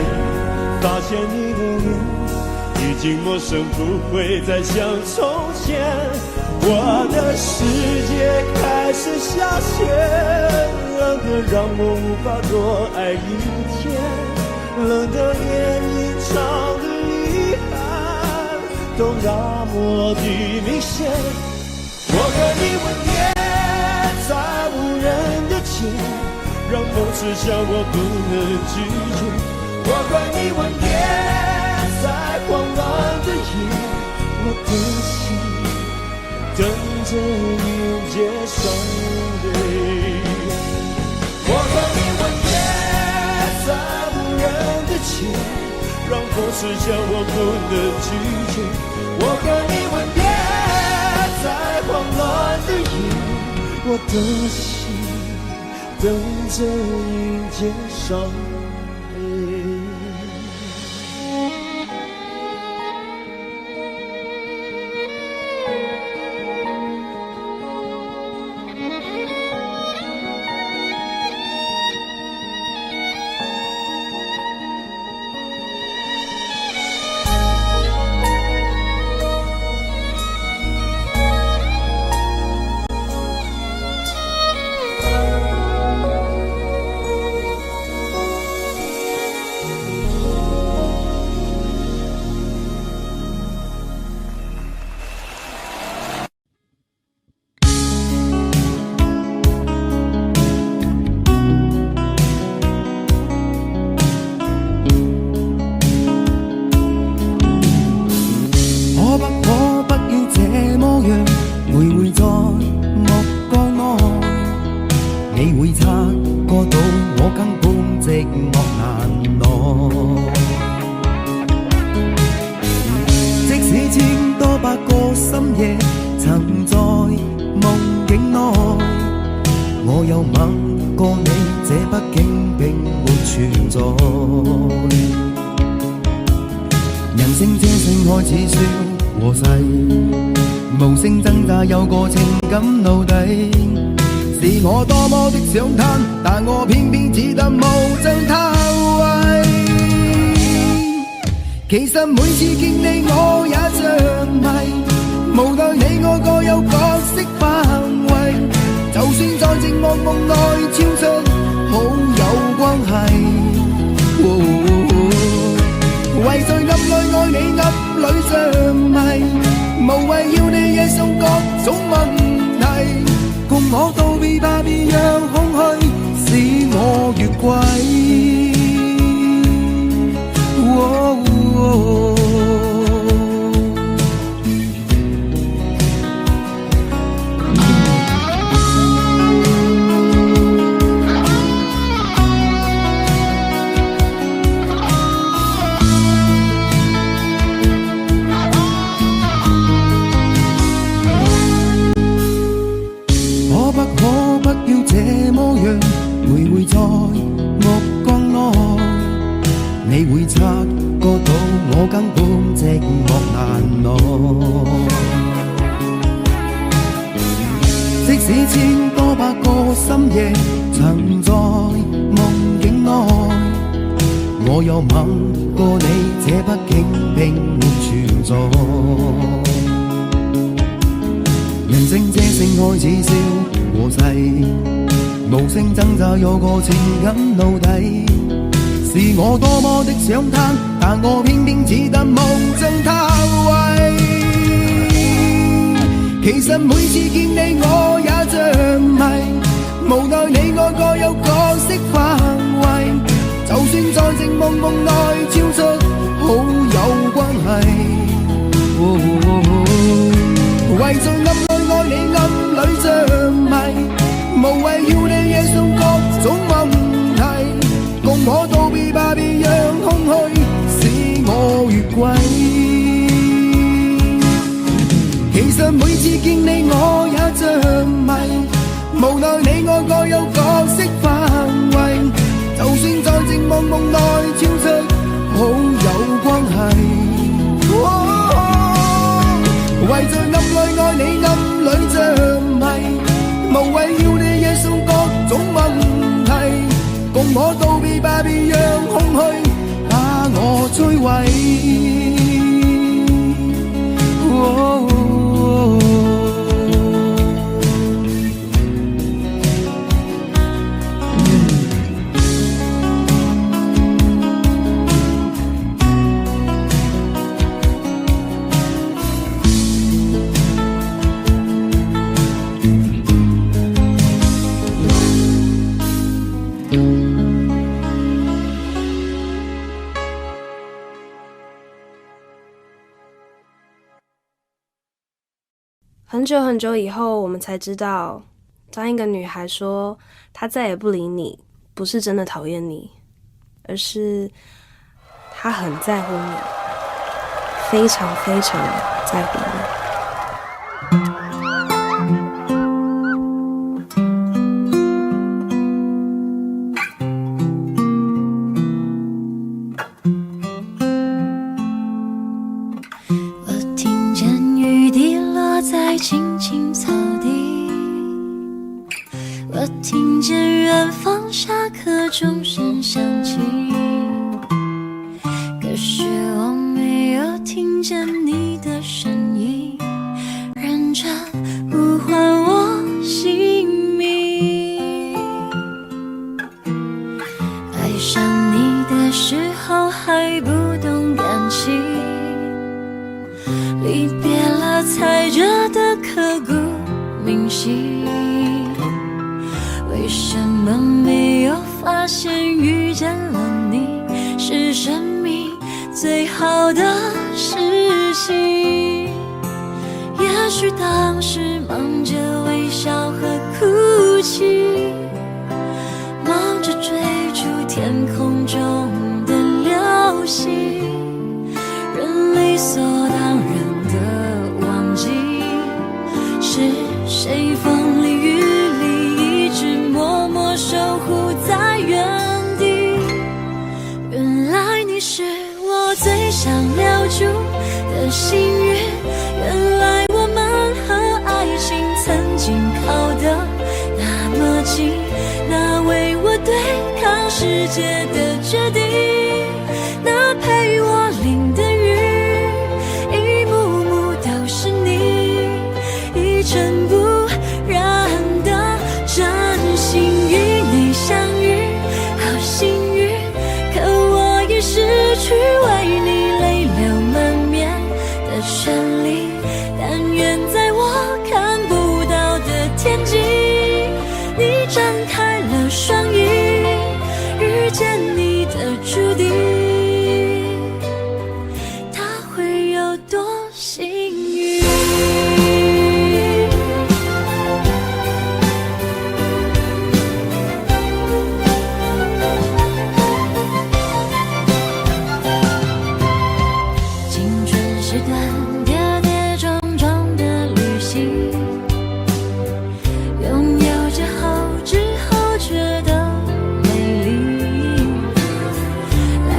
发现你的脸已经陌生，不会再像从前。我的世界开始下雪，冷得让我无法多爱一天。冷得连隐藏的遗憾都那么的明显。我和你吻别在无人的街，让梦指向我不能拒绝。我和你吻别在慌乱的夜，我的心等着迎接双倍。我和你吻别在让风驶向我不能拒绝。我和你吻别在慌乱的夜，我的心等着迎接伤悲。但我偏偏只得無盡偷慰。其實每次見你我也像迷，無奈你我各有角色範圍。就算在寂寞夢內超出好友關係，為在暗內愛你暗裏像迷，無謂要你惹送各種問題。共我道別吧，別讓空虛使我越軌。徘徊在目光內，你會察覺到我根本寂寞難耐。即使千多百個深夜曾在夢境內，我又吻過你，這畢竟並沒存在。人生這聲開始笑和逝，無聲掙扎有個情感奴隸，是我多麼的想攤，但我偏偏只得無盡偷慰。其實每次見你我也像迷，無奈你我各有角色範圍，就算在寂寞夢內超出好友關係。為在暗內愛你暗裏像迷，無謂要你惹送各種問題，共我道別吧，別讓空虛使我越軌。其實每次見你我也像迷，無奈你我各有角色範圍，就算在寂寞夢內超出共我告别吧，别让空虚把我摧毁。很久很久以后，我们才知道，当一个女孩说她再也不理你，不是真的讨厌你，而是她很在乎你，非常非常在乎你。青青草地，我听见远方下课钟声响起，可是我没有听见你的声音，认真呼唤我姓名。爱上你的时候还不懂感情，离别了才觉得刻骨铭心，为什么没有发现遇见了你是生命最好的事情？也许当时忙着微笑和哭泣，忙着追逐天空中的流星，人理所当然的忘记是谁风里雨里一直默默守护在原地。原来你是我最想留住的幸运，原来我们和爱情曾经靠得那么近，那为我对抗世界的决定，那陪我淋的雨，一幕幕都是你，一尘不染的真心与你相遇，好幸运，可我已失去为你泪流满面的权利，但愿在我看不到的天际，你张开了双翼，遇见你的注定，他会有多幸运？青春是段跌跌撞撞的旅行，拥有之后觉得美丽，来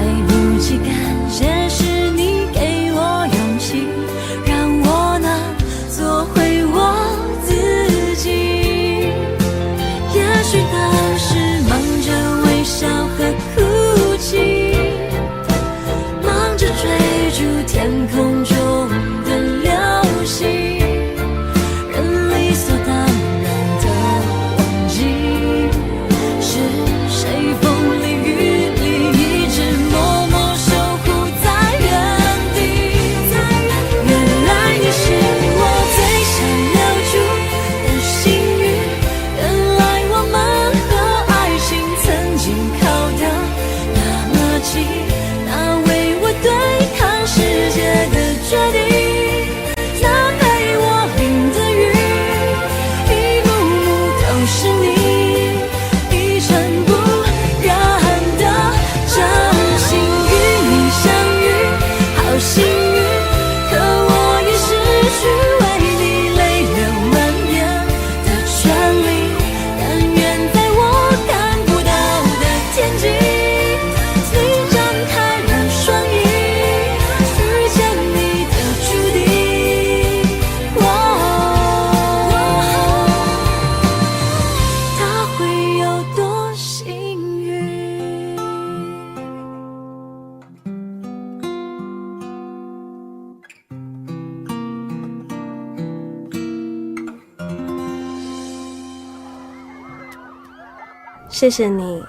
谢谢你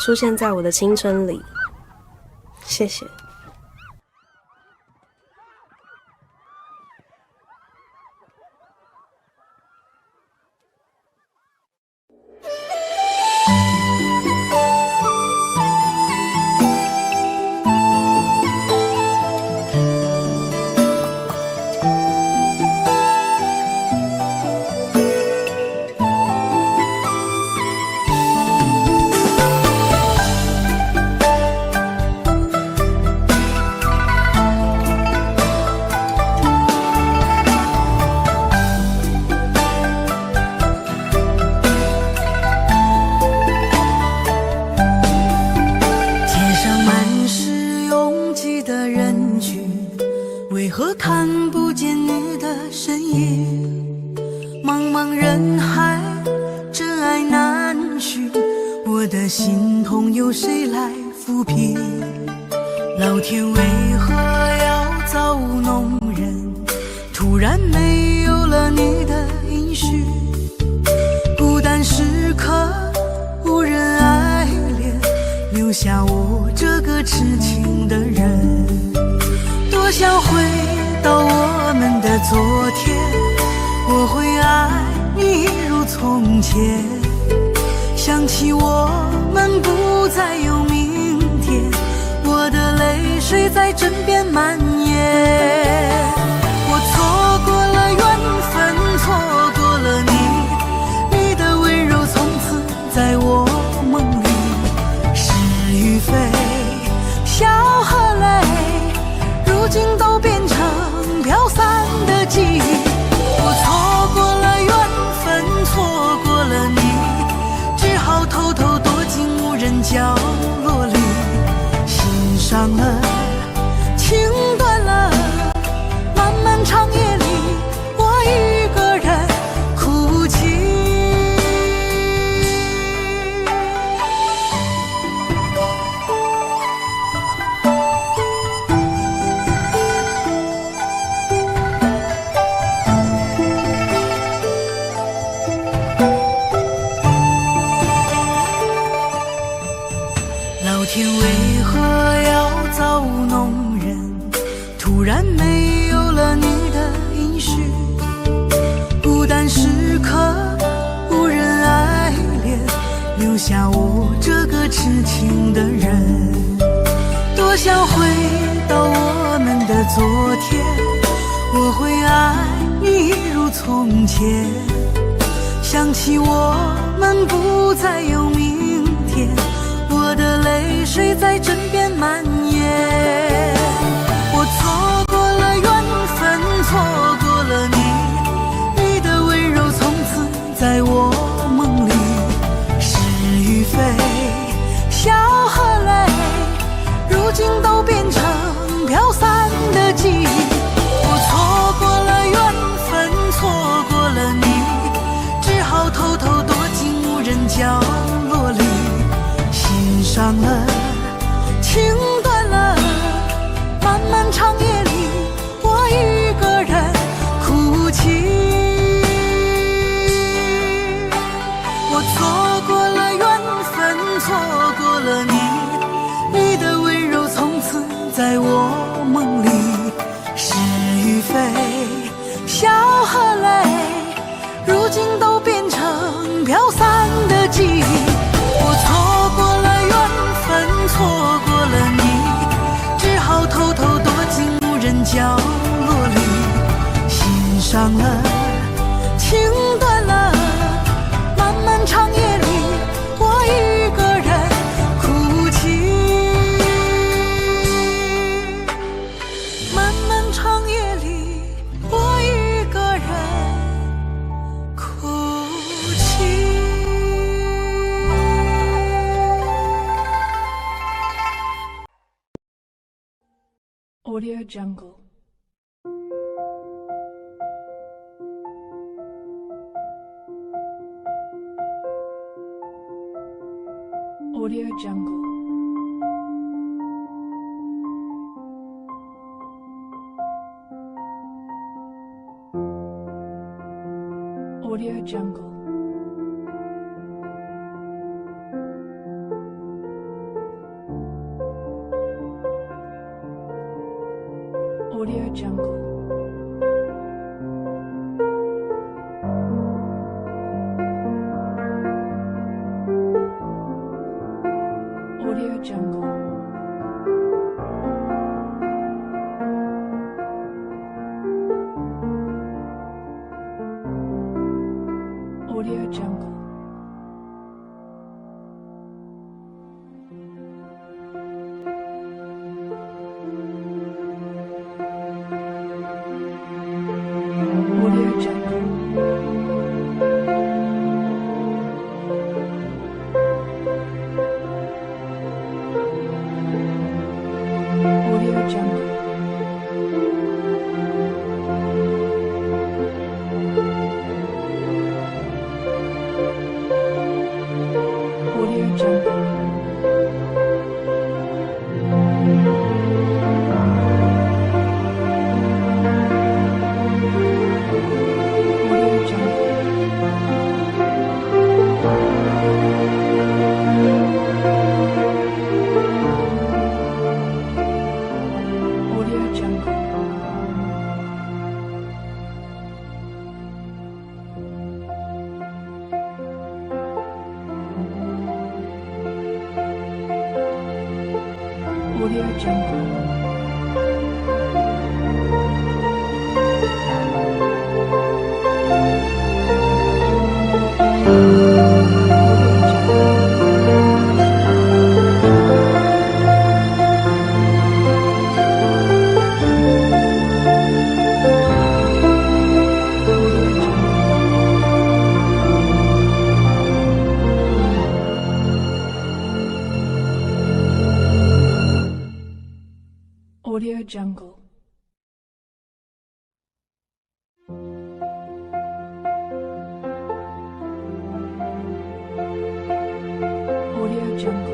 出现在我的青春里，谢谢。街上满是拥挤的人群，为何看不见你的身影？茫茫人海，真爱难寻，我的心痛有谁来抚平？老天为何要造物弄人？突然没有了你的音讯，孤单时刻无人爱怜，留下我这个痴情的人。多想回到我们的昨天，我会爱你如从前。想起我们不再有明天，我的泪水在枕边蔓延。我错过了缘分，错过了你，你的温柔从此在我梦里。是与非，笑和泪，如今都变成飘散的记忆。我错过了缘分，错过了你，只好偷偷躲进无人角落里。心伤了，情断了，漫漫长夜里，我一个人哭泣。老天为何要造物弄人？突然没有了你的音讯，孤单时刻无人爱怜，留下我这个痴情的人。多想回到我们的昨天，我会爱你如从前。想起我们不再有明天，我的泪水在枕边蔓延。我错过了缘分，错过了你，你的温柔从此在我梦里。是与非，笑和泪，如今都变成飘散的记忆。我错过了缘分，错过了你，只好偷偷躲进无人角落里。心伤了，情断了，漫漫长夜里，我一个人哭泣。我错过了缘分，错过了你，你的温柔从此在我梦里。是与非，笑和泪，如今都变成飘散的记忆。我错过了缘分，错过了你，只好偷偷躲进无人角落里。心伤了，情断了，漫漫长夜里，我一个人哭泣。漫漫长夜里，我一个人哭泣。Audio Jungle. Audio Jungle. Audio Jungle. Audio Jungle. Audio Jungle. Audio Jungle. Audio Jungle. Audio Jungle. Audio Jungle. Audio Jungle. Audio Jungle. Audio Jungle. Audio Jungle. Audio Jungle.